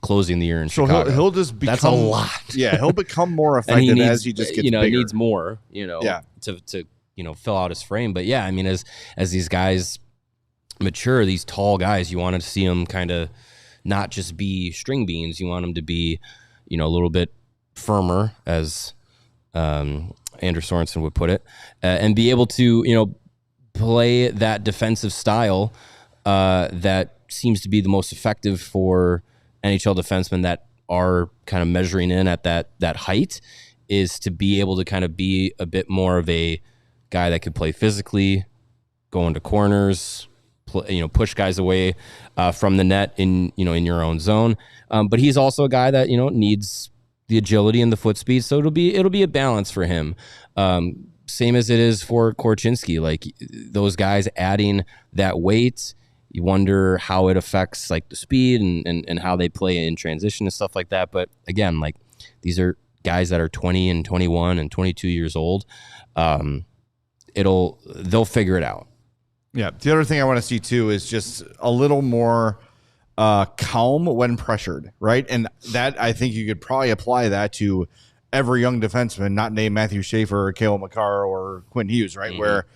closing the year in Chicago. So he'll just become... That's a lot. Yeah, he'll become more effective as he just gets bigger. He needs more, to fill out his frame. But yeah, I mean, as these guys mature, these tall guys, you want to see them kind of not just be string beans. You want them to be, a little bit firmer, as Andrew Sorensen would put it, and be able to, play that defensive style that seems to be the most effective for NHL defensemen that are kind of measuring in at that height, is to be able to kind of be a bit more of a guy that could play physically, go into corners, push guys away from the net in your own zone. But he's also a guy that, needs the agility and the foot speed. So it'll be a balance for him. Same as it is for Korchinski. Like, those guys adding that weight, you wonder how it affects like the speed and how they play in transition and stuff like that. But again, like, these are guys that are 20 and 21 and 22 years old. They'll figure it out. Yeah. The other thing I want to see too is just a little more calm when pressured, right? And that, I think you could probably apply that to every young defenseman, not named Matthew Schaefer or Cale Makar or Quinn Hughes, right? Mm-hmm. Where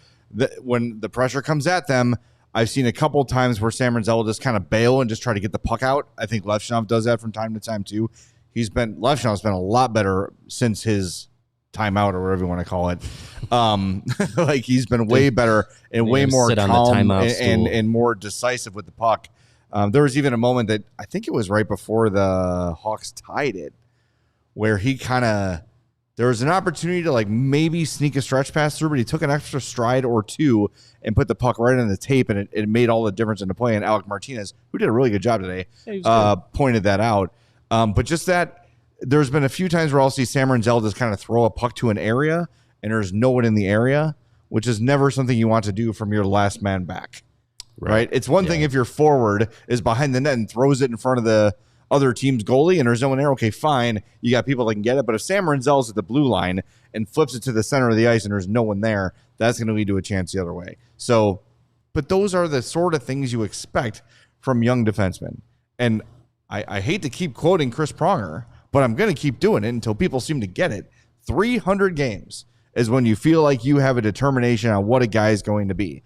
when the pressure comes at them, I've seen a couple times where Sam Rinzel will just kind of bail and just try to get the puck out. I think Levshunov does that from time to time too. Levshunov's been a lot better since his timeout, or whatever you want to call it. Like, he's been way better and way more calm and more decisive with the puck. There was even a moment that I think it was right before the Hawks tied it, where there was an opportunity to like maybe sneak a stretch pass through, but he took an extra stride or two and put the puck right on the tape, and it made all the difference into play. And Alec Martinez, who did a really good job today, pointed that out. But just that, there's been a few times where I'll see Sam Rinzel just kind of throw a puck to an area, and there's no one in the area, which is never something you want to do from your last man back. Right? It's one thing if your forward is behind the net and throws it in front of the other team's goalie and there's no one there. Okay, fine. You got people that can get it. But if Sam Rinzel's at the blue line and flips it to the center of the ice and there's no one there, that's going to lead to a chance the other way. So, but those are the sort of things you expect from young defensemen. And I hate to keep quoting Chris Pronger, but I'm going to keep doing it until people seem to get it. 300 games is when you feel like you have a determination on what a guy is going to be.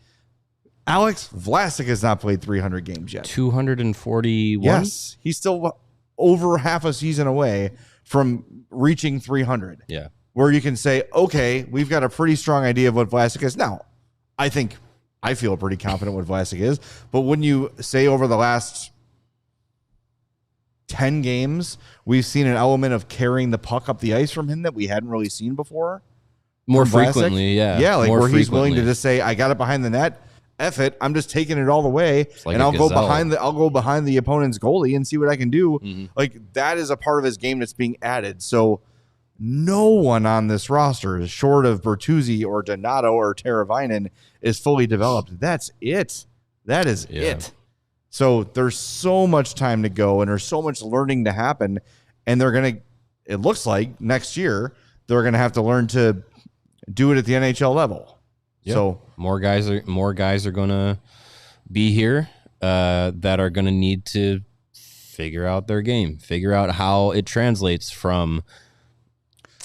Alex Vlasic has not played 300 games yet. 241? Yes. He's still over half a season away from reaching 300. Yeah. Where you can say, okay, we've got a pretty strong idea of what Vlasic is. Now, I feel pretty confident what Vlasic is, but wouldn't you say over the last 10 games, we've seen an element of carrying the puck up the ice from him that we hadn't really seen before? More frequently, yeah. Yeah, like more where he's willing to frequently. just say, I got it behind the net. F it, I'm just taking it all the way, like and I'll go gazelle. behind the opponent's goalie and see what I can do. Mm-hmm. Like, that is a part of his game that's being added. So no one on this roster, short of Bertuzzi or Donato or Teravainen, is fully developed. That's it. That is it. So there's so much time to go, and there's so much learning to happen, and it looks like next year they're gonna have to learn to do it at the NHL level. Yep. So more guys are gonna be here that are gonna need to figure out their game, figure out how it translates from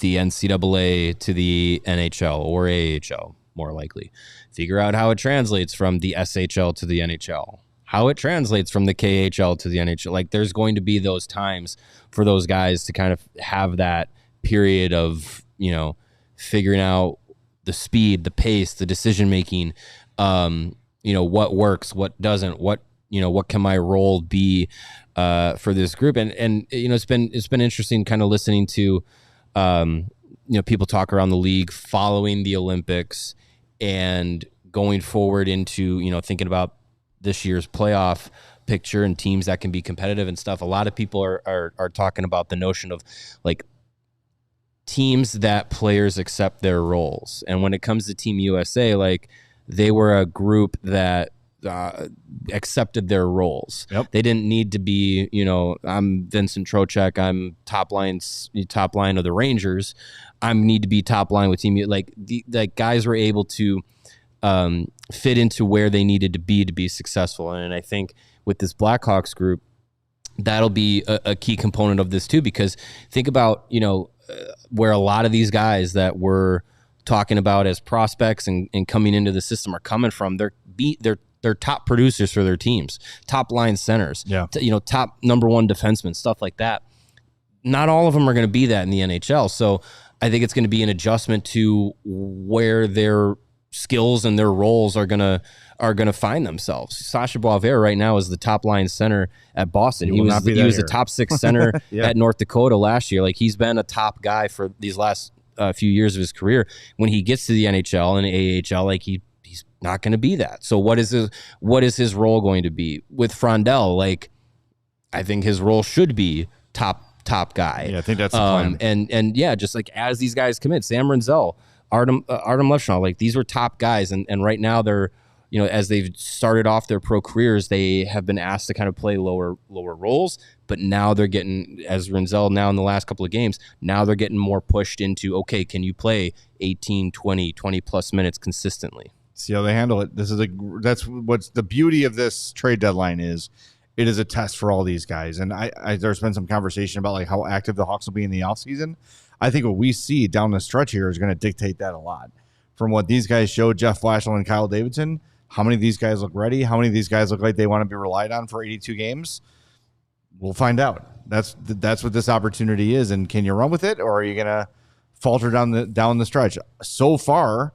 the NCAA to the NHL or AHL, more likely. Figure out how it translates from the SHL to the NHL, how it translates from the KHL to the NHL. Like, there's going to be those times for those guys to kind of have that period of, figuring out the speed, the pace, the decision making, what works, what doesn't, what can my role be for this group, and it's been interesting kind of listening to people talk around the league following the Olympics and going forward into thinking about this year's playoff picture and teams that can be competitive and stuff. A lot of people are talking about the notion of like teams that players accept their roles. And when it comes to Team USA, like they were a group that accepted their roles. Yep. They didn't need to be, I'm Vincent Trocheck, I'm top line of the Rangers. I need to be top line with Team. Like guys were able to fit into where they needed to be successful. And I think with this Blackhawks group, that'll be a key component of this too, because think about, where a lot of these guys that we're talking about as prospects and coming into the system are coming from. They're top producers for their teams, top line centers, top number one defensemen, stuff like that. Not all of them are going to be that in the NHL. So I think it's going to be an adjustment to where their skills and their roles are gonna find themselves. Sasha Boisvert right now is the top line center at Boston. He was the top 6 center at North Dakota last year. Like he's been a top guy for these last few years of his career. When he gets to the NHL and AHL, like he's not going to be that. So what is his role going to be with Frondell? Like I think his role should be top guy. Yeah, I think that's the plan. And just like as these guys come in, Sam Rinzel, Artem Levshon, like these were top guys, and right now they're, as they've started off their pro careers, they have been asked to kind of play lower roles, but now they're getting, as Rinzel now in the last couple of games, now they're getting more pushed into, okay, can you play 18, 20 plus minutes consistently? See how they handle it. That's what's the beauty of this trade deadline is. It is a test for all these guys, and I there's been some conversation about like how active the Hawks will be in the offseason. I think what we see down the stretch here is going to dictate that a lot. From what these guys showed, Jeff Blashill and Kyle Davidson, how many of these guys look ready? How many of these guys look like they want to be relied on for 82 games? We'll find out. That's what this opportunity is, and can you run with it, or are you going to falter down the stretch? So far,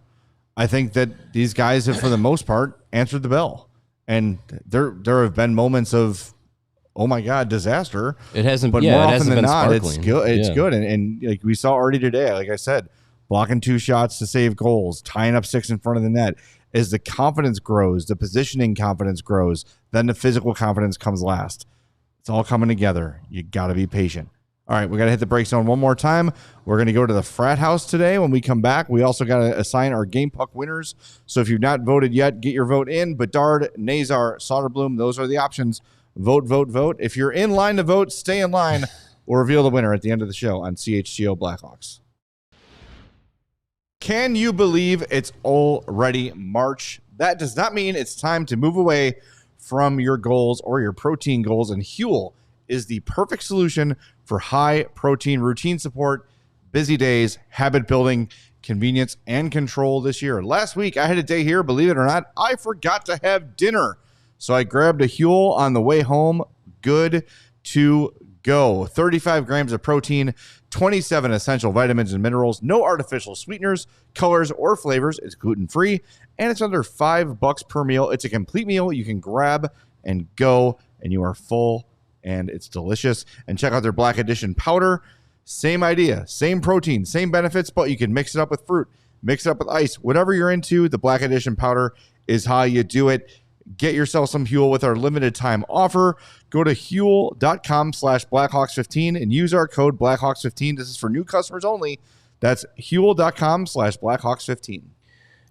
I think that these guys have, for the most part, answered the bell, and there have been moments of, oh my God, disaster. It hasn't, but more often than not, sparkling. it's good. It's good, and like we saw already today, like I said, blocking 2 shots to save goals, tying up 6 in front of the net. As the confidence grows, the positioning confidence grows, then the physical confidence comes last. It's all coming together. You got to be patient. All right, we got to hit the break zone one more time. We're going to go to the frat house today. When we come back, we also got to assign our Game Puck winners. So if you've not voted yet, get your vote in. Bedard, Nazar, Söderblom, those are the options. Vote, vote, vote. If you're in line to vote, stay in line. We'll reveal the winner at the end of the show on CHGO Blackhawks. Can you believe it's already March? That does not mean it's time to move away from your goals or your protein goals, and Huel is the perfect solution for high protein routine support, busy days, habit building, convenience, and control this year. Last week, I had a day here, believe it or not, I forgot to have dinner. So I grabbed a Huel on the way home. Good to go. 35 grams of protein, 27 essential vitamins and minerals, no artificial sweeteners, colors, or flavors. It's gluten-free, and it's under $5 per meal. It's a complete meal you can grab and go, and you are full, and it's delicious. And check out their Black Edition powder. Same idea, same protein, same benefits, but you can mix it up with fruit, mix it up with ice. Whatever you're into, the Black Edition powder is how you do it. Get yourself some Huel with our limited time offer. Go to Huel.com/Blackhawks15 and use our code Blackhawks15. This is for new customers only. That's Huel.com/Blackhawks15.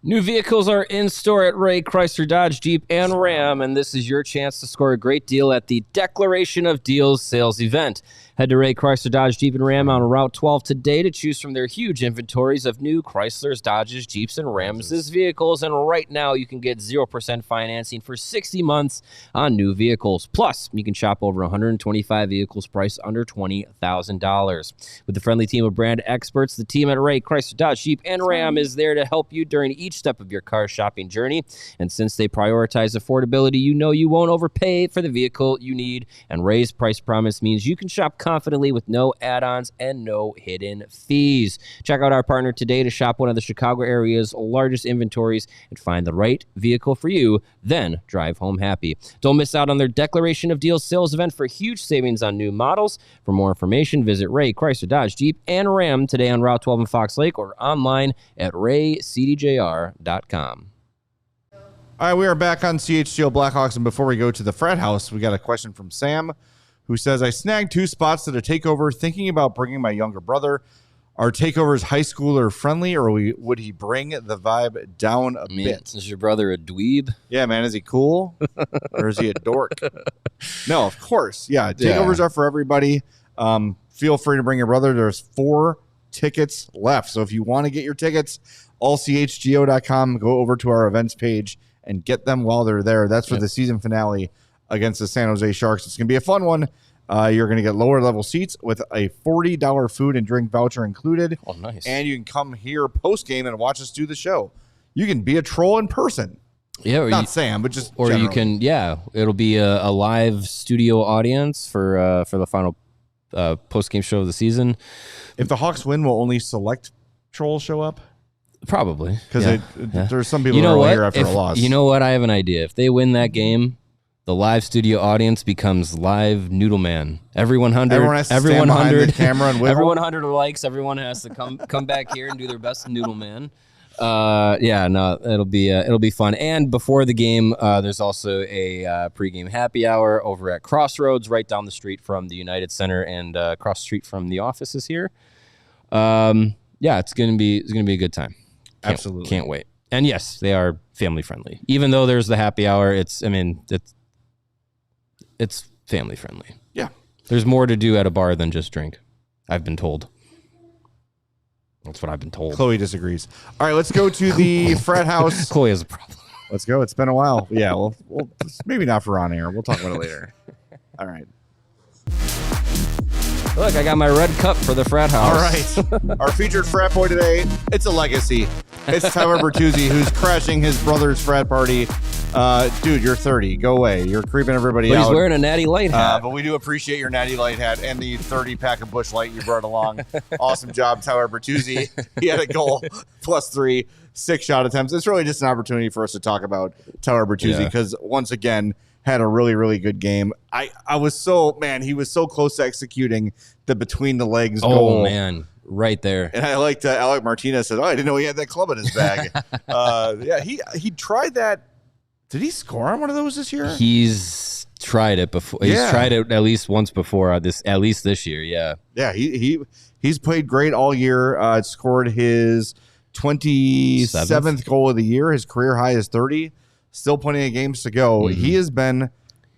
New vehicles are in store at Ray Chrysler Dodge Jeep and Ram, and this is your chance to score a great deal at the Declaration of Deals sales event. Head to Ray Chrysler Dodge Jeep and Ram on Route 12 today to choose from their huge inventories of new Chryslers, Dodges, Jeeps, and Rams' vehicles. And right now, you can get 0% financing for 60 months on new vehicles. Plus, you can shop over 125 vehicles priced under $20,000. With the friendly team of brand experts, the team at Ray Chrysler Dodge Jeep and Ram is there to help you during each step of your car shopping journey. And since they prioritize affordability, you know you won't overpay for the vehicle you need. And Ray's price promise means you can shop confidently with no add-ons and no hidden fees. Check out our partner today to shop one of the Chicago area's largest inventories and find the right vehicle for you, then drive home happy. Don't miss out on their Declaration of Deals sales event for huge savings on new models. For more information, visit Ray Chrysler Dodge Jeep and Ram today on Route 12 in Fox Lake or online at raycdjr.com. All right, we are back on CHGO Blackhawks, and before we go to the frat house, we got a question from Sam, who says, I snagged 2 spots at a takeover, thinking about bringing my younger brother. Are takeovers high schooler friendly, or would he bring the vibe down a bit? Is your brother a dweeb? Yeah, man, is he cool, or is he a dork? No, of course. Yeah, takeovers are for everybody. Feel free to bring your brother. There's 4 tickets left, so if you want to get your tickets, allchgo.com, go over to our events page and get them while they're there. That's for the season finale against the San Jose Sharks. It's going to be a fun one. You're going to get lower level seats with a $40 food and drink voucher included. Oh, nice. And you can come here post game and watch us do the show. You can be a troll in person. Yeah, or not Sam, but just or generally. you can. Yeah, it'll be a live studio audience for the final post game show of the season. If the Hawks win, will only select trolls show up? Probably, because there's some people that are here after a loss. You know what? I have an idea. If they win that game, the live studio audience becomes live Noodle Man. Every 100, everyone has to stand behind the camera and wiggle. Every 100 likes, everyone has to come back here and do their best Noodle Man. It'll be fun. And before the game, there's also a pregame happy hour over at Crossroads, right down the street from the United Center and across the street from the offices here. It's gonna be a good time. Absolutely, can't wait. And yes, they are family friendly. Even though there's the happy hour, it's family friendly. Yeah, there's more to do at a bar than just drink. I've been told. That's what I've been told. Chloe disagrees. All right, let's go to the frat house. Chloe has a problem. Let's go. It's been a while. Yeah, we'll maybe not for on air. We'll talk about it later. All right. Look, I got my red cup for the frat house. All right. Our featured frat boy today, it's a legacy. It's Tyler Bertuzzi, who's crashing his brother's frat party. Dude, you're 30. Go away. You're creeping everybody out. He's wearing a Natty Light hat. But we do appreciate your Natty Light hat and the 30-pack of Busch Light you brought along. Awesome job, Tyler Bertuzzi. He had a goal, +3, 6 shot attempts. It's really just an opportunity for us to talk about Tyler Bertuzzi because, once again, had a really, really good game. He was so close to executing the between the legs goal. Oh, man. Right there. And I liked Alec Martinez said, I didn't know he had that club in his bag. He tried that. Did he score on one of those this year? He's tried it before. He's tried it at least once before at least this year. Yeah. Yeah. He's played great all year. Scored his 27th goal of the year. His career high is 30. Still plenty of games to go. Mm-hmm. He has been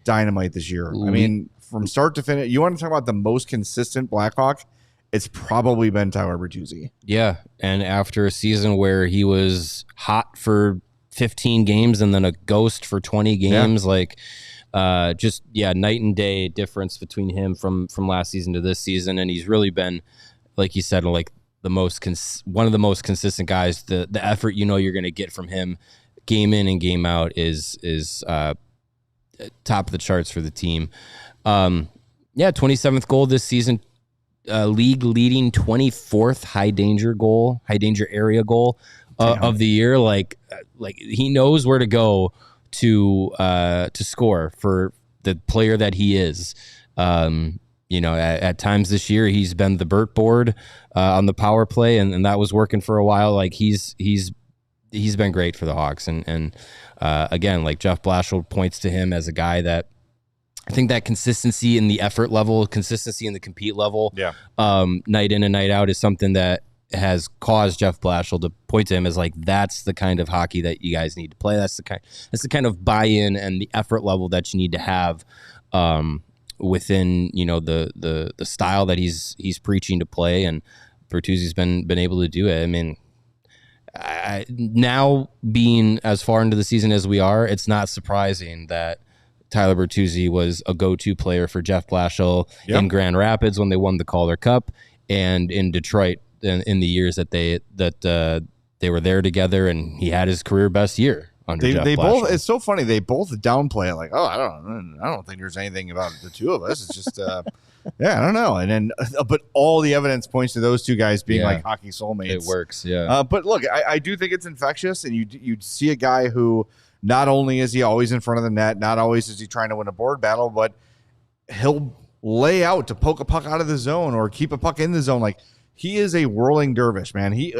dynamite this year. I mean, from start to finish, you want to talk about the most consistent Blackhawk? It's probably been Tyler Bertuzzi. Yeah. And after a season where he was hot for 15 games and then a ghost for 20 games, night and day difference between him from last season to this season. And he's really been, like you said, like the one of the most consistent guys. The effort you're going to get from him game in and game out is top of the charts for the team. 27th goal this season, league leading 24th high danger area goal of the year. Like he knows where to go to score for the player that he is. At times this year he's been the Burt board on the power play, and that was working for a while. Like he's been great for the Hawks, and again, like Jeff Blashill points to him as a guy that I think that consistency in the effort level, consistency in the compete level, night in and night out is something that has caused Jeff Blashill to point to him as like, that's the kind of hockey that you guys need to play. That's the kind of buy-in and the effort level that you need to have within, the style that he's preaching to play. And Bertuzzi's been able to do it. I mean, now being as far into the season as we are, it's not surprising that Tyler Bertuzzi was a go-to player for Jeff Blashill in Grand Rapids when they won the Calder Cup, and in Detroit in the years that they were there together, and he had his career best year under Jeff Blashill. Both. It's so funny. They both downplay it, like, I don't think there's anything about the two of us. It's just, I don't know. And then, but all the evidence points to those two guys being like hockey soulmates. It works, yeah. But look, I do think it's infectious, and you see a guy who. Not only is he always in front of the net, not always is he trying to win a board battle, but he'll lay out to poke a puck out of the zone or keep a puck in the zone. Like he is a whirling dervish, man. He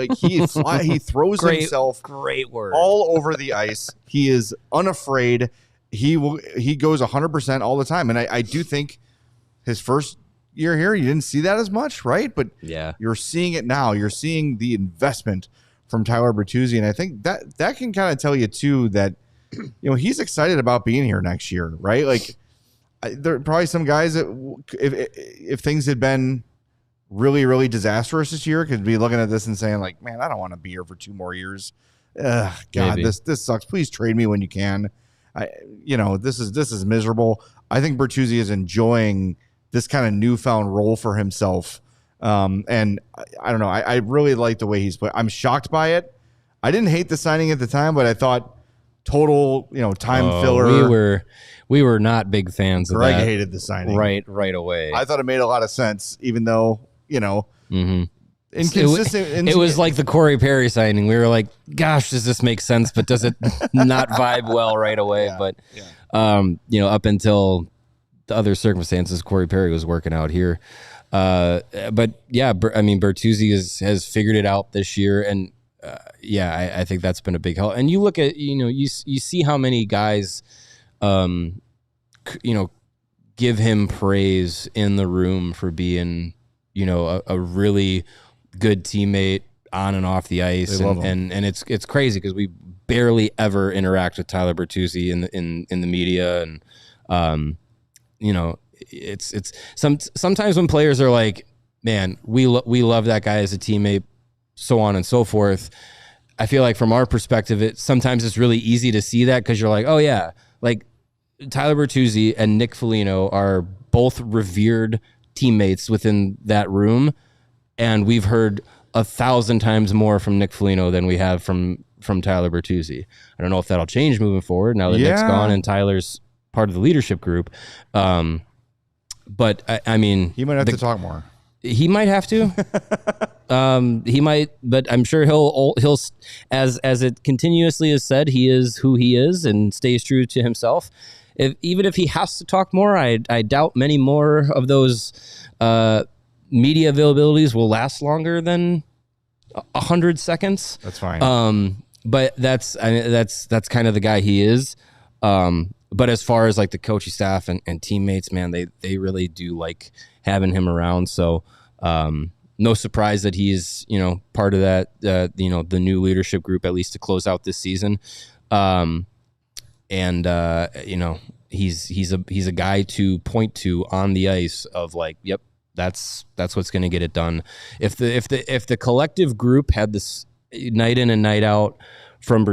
throws himself great word all over the ice. He is unafraid. He goes 100% all the time. And I do think his first year here, you didn't see that as much, right? But yeah, you're seeing it now. You're seeing the investment from Tyler Bertuzzi, and I think that can kind of tell you too that he's excited about being here next year, right? Like there are probably some guys that if things had been really, really disastrous this year could be looking at this and saying like, man, I don't want to be here for 2 more years. God, maybe. this sucks. Please trade me when you can. This is miserable. I think Bertuzzi is enjoying this kind of newfound role for himself. And I don't know. I really like the way he's played. I'm shocked by it. I didn't hate the signing at the time, but I thought total, time filler. We were not big fans of that. Greg hated the signing right away. I thought it made a lot of sense, even though, Mm-hmm. inconsistent. It was like the Corey Perry signing. We were like, gosh, does this make sense? But does it not vibe well right away? Yeah, but, up until the other circumstances, Corey Perry was working out here. But yeah, Bertuzzi has figured it out this year. And I think that's been a big help. And you look at, you see how many guys, give him praise in the room for being, a really good teammate on and off the ice. And it's crazy because we barely ever interact with Tyler Bertuzzi in the media. And, it's sometimes when players are like, man, we love that guy as a teammate, so on and so forth. I feel like from our perspective, sometimes it's really easy to see that because you're like, oh yeah, like Tyler Bertuzzi and Nick Foligno are both revered teammates within that room, and we've heard 1,000 times more from Nick Foligno than we have from Tyler Bertuzzi. I don't know if that'll change moving forward now that Nick's gone and Tyler's part of the leadership group. But I mean, he might have to talk more. He might have to. He might, but I'm sure he'll as it continuously is said, he is who he is and stays true to himself. Even if he has to talk more, I doubt many more of those media availabilities will last longer than 100 seconds. That's fine. But that's kind of the guy he is. But as far as like the coaching staff and teammates, man, they really do like having him around. So no surprise that he's part of that the new leadership group, at least to close out this season. He's a guy to point to on the ice of like, yep, that's what's going to get it done. If the collective group had this night in and night out from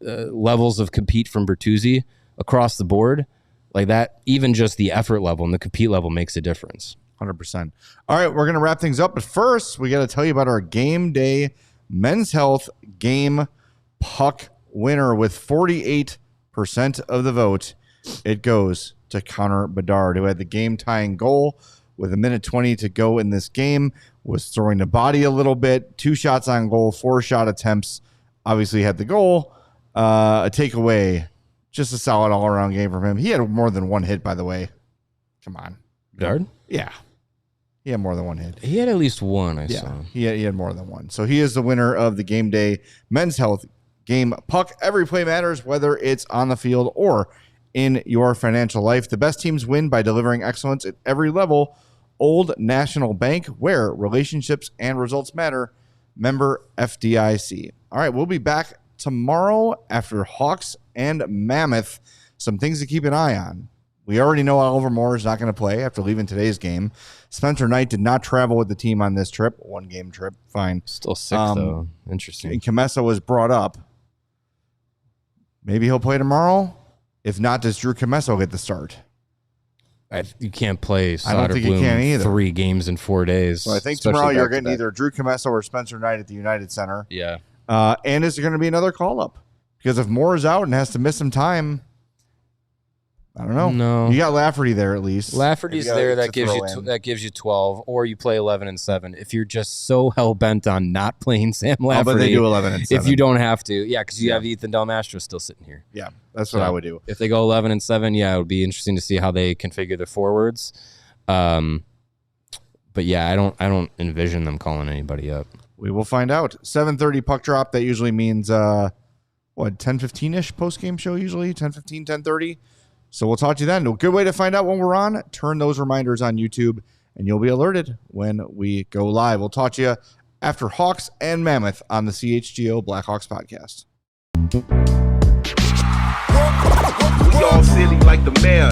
levels of compete from Bertuzzi across the board like that, even just the effort level and the compete level makes a difference. 100%. All right, we're going to wrap things up, but first we got to tell you about our game day men's health game puck winner. With 48% of the vote, it goes to Connor Bedard, who had the game tying goal with 1:20 to go in this game, was throwing the body a little bit, 2 shots on goal, 4 shot attempts, obviously had the goal, a takeaway. Just a solid all-around game from him. He had more than one hit, by the way. Come on. Bedard? Yeah. He had more than one hit. He had at least one, I saw. He had more than one. So he is the winner of the game day men's health game puck. Every play matters, whether it's on the field or in your financial life. The best teams win by delivering excellence at every level. Old National Bank, where relationships and results matter. Member FDIC. All right, we'll be back tomorrow after Hawks and Mammoth. Some things to keep an eye on. We already know Oliver Moore is not going to play after leaving today's game. Spencer Knight did not travel with the team on this trip. 1-game trip. Fine. Still sick, though. Interesting. And Kamesa was brought up. Maybe he'll play tomorrow. If not, does Drew Kamesa get the start? You can't play I don't think you can either. 3 games in 4 days. So I think tomorrow you're getting either Drew Kamesa or Spencer Knight at the United Center. Yeah. And is there going to be another call-up? Because if Moore is out and has to miss some time, I don't know. No. You got Lafferty there at least. Lafferty's there. That gives you 12, or you play 11 and 7. If you're just so hell-bent on not playing Sam Lafferty. But they do 11 and 7. If you don't have to. Yeah, because you have Ethan Del Mastro still sitting here. Yeah, that's what I would do. If they go 11 and 7, yeah, it would be interesting to see how they configure the forwards. yeah, I don't envision them calling anybody up. We will find out. 7:30 puck drop. That usually means 10:15-ish post-game show usually, 10:15, 10:30. So we'll talk to you then. A good way to find out when we're on, turn those reminders on YouTube, and you'll be alerted when we go live. We'll talk to you after Hawks and Mammoth on the CHGO Blackhawks podcast. We all silly like the mayor.